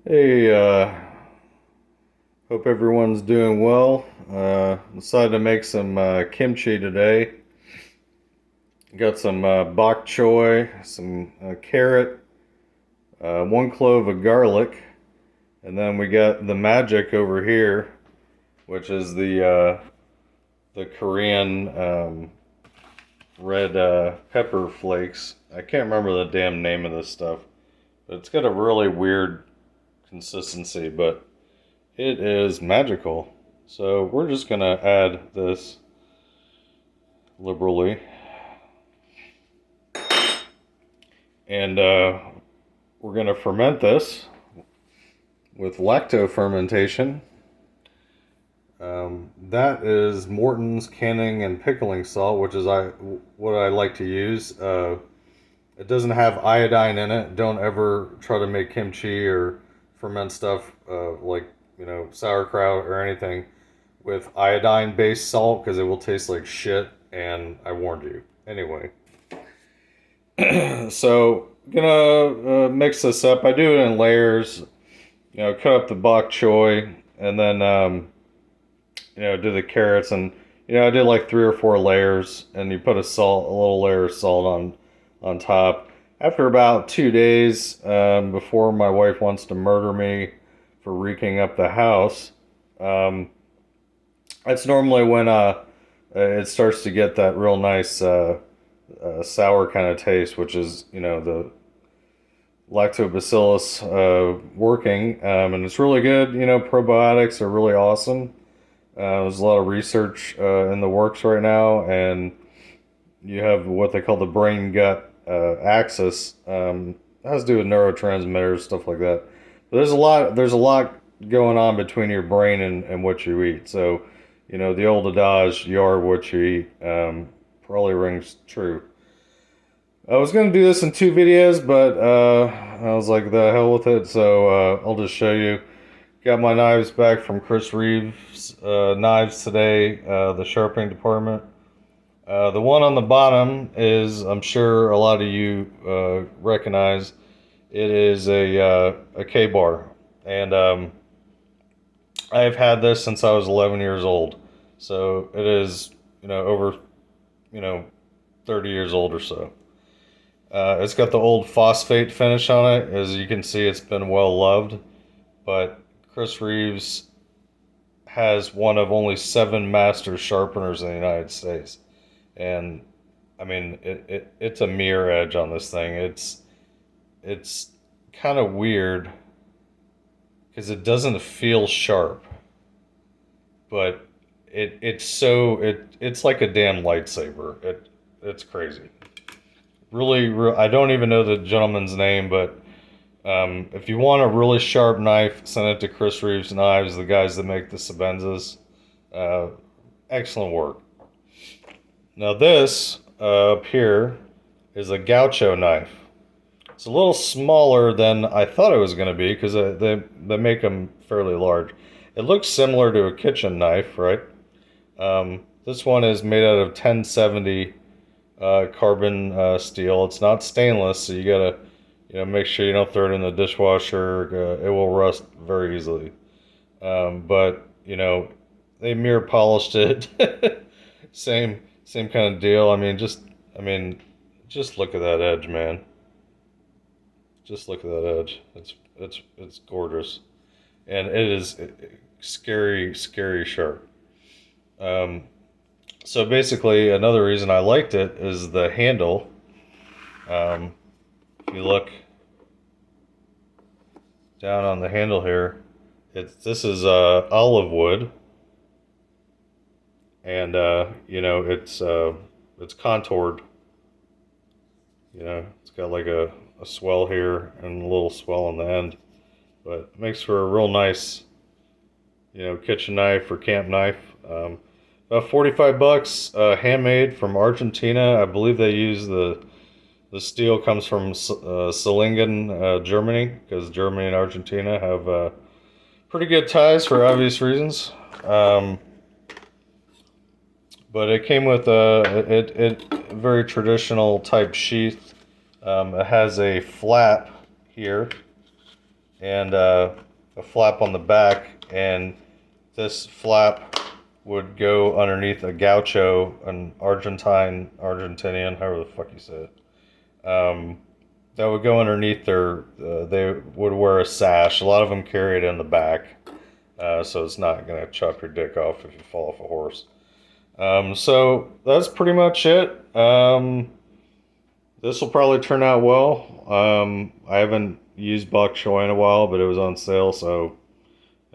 Hey, hope everyone's doing well. Decided to make some kimchi today. Got some bok choy, some carrot, one clove of garlic, and then we got the magic over here, which is the Korean red pepper flakes. I can't remember the damn name of this stuff, but it's got a really weird consistency, but it is magical. So we're just gonna add this liberally. And we're gonna ferment this with lacto fermentation. That is Morton's canning and pickling salt, which is what I like to use. It doesn't have iodine in it. Don't ever try to make kimchi or ferment stuff like sauerkraut or anything with iodine-based salt because it will taste like shit. And I warned you. Anyway, so gonna mix this up. I do it in layers. Cut up the bok choy and then do the carrots and I did like 3 or 4 layers and you put a little layer of salt on top. After about 2 days, before my wife wants to murder me for reeking up the house, that's normally when it starts to get that real nice sour kind of taste, which is the lactobacillus working, and it's really good. Probiotics are really awesome. There's a lot of research in the works right now, and you have what they call the brain gut axis. It has to do with neurotransmitters, stuff like that. But there's a lot going on between your brain and what you eat. So, the old adage, "You are what you eat," probably rings true. I was gonna do this in 2 videos, but I was like, the hell with it. So I'll just show you. Got my knives back from Chris Reeves Knives today, the sharpening department. The one on the bottom is, I'm sure a lot of you recognize. It is a K-bar, and I've had this since I was 11 years old. So it is, over, you know, 30 years old or so. It's got the old phosphate finish on it. As you can see, it's been well loved. But Chris Reeves has one of only 7 master sharpeners in the United States. And I mean, it's a mirror edge on this thing. It's kind of weird because it doesn't feel sharp, but it's like a damn lightsaber. It's crazy. Really, I don't even know the gentleman's name, but if you want a really sharp knife, send it to Chris Reeves Knives, the guys that make the Sabenzas. Excellent work. Now this up here is a gaucho knife. It's a little smaller than I thought it was going to be because they make them fairly large. It looks similar to a kitchen knife, right? This one is made out of 1070 carbon steel. It's not stainless, so you gotta make sure you don't throw it in the dishwasher. It will rust very easily. But they mirror polished it. Same kind of deal. Just look at that edge, man. Just look at that edge. It's gorgeous, and it is scary sharp. So basically, another reason I liked it is the handle. If you look down on the handle here, this is olive wood, and it's contoured. It's got like a swell here and a little swell on the end, but it makes for a real nice, kitchen knife or camp knife. About 45 bucks, handmade from Argentina. I believe they use the steel comes from Solingen, Germany, because Germany and Argentina have pretty good ties for obvious reasons. But it came with a very traditional type sheath. It has a flap here and a flap on the back, and this flap would go underneath a gaucho, an Argentinian, however the fuck you say it. That would go underneath their. They would wear a sash. A lot of them carry it in the back, so it's not gonna chop your dick off if you fall off a horse. So that's pretty much it. This will probably turn out well. I haven't used bok choy in a while, but it was on sale, so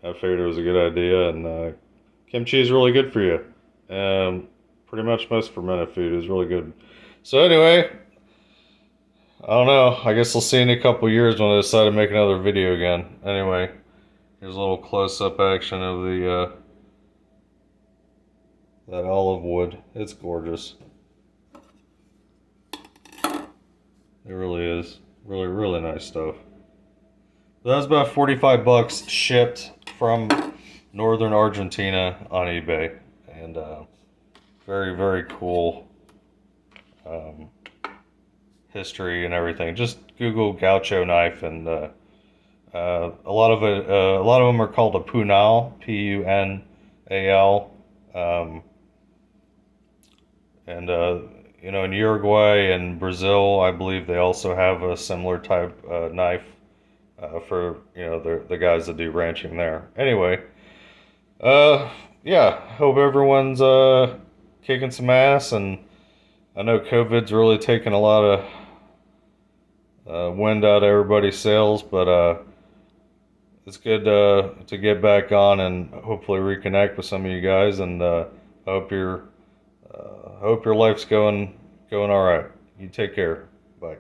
I figured it was a good idea. And kimchi is really good for you. Pretty much most fermented food is really good. So anyway, I don't know. I guess I'll see you in a couple years when I decide to make another video again. Anyway, here's a little close-up action of the that olive wood. It's gorgeous. It really is. Really, really nice stuff. That was about 45 bucks shipped from northern Argentina on eBay. And very, very cool history and everything. Just Google gaucho knife, and a lot of it, a lot of them are called a punal, Punal. And you know, in Uruguay and Brazil, I believe they also have a similar type knife for, you know, the guys that do ranching there. Anyway, yeah, hope everyone's kicking some ass, and I know COVID's really taken a lot of wind out of everybody's sails, but it's good to get back on and hopefully reconnect with some of you guys, and I hope your life's going all right. You take care. Bye.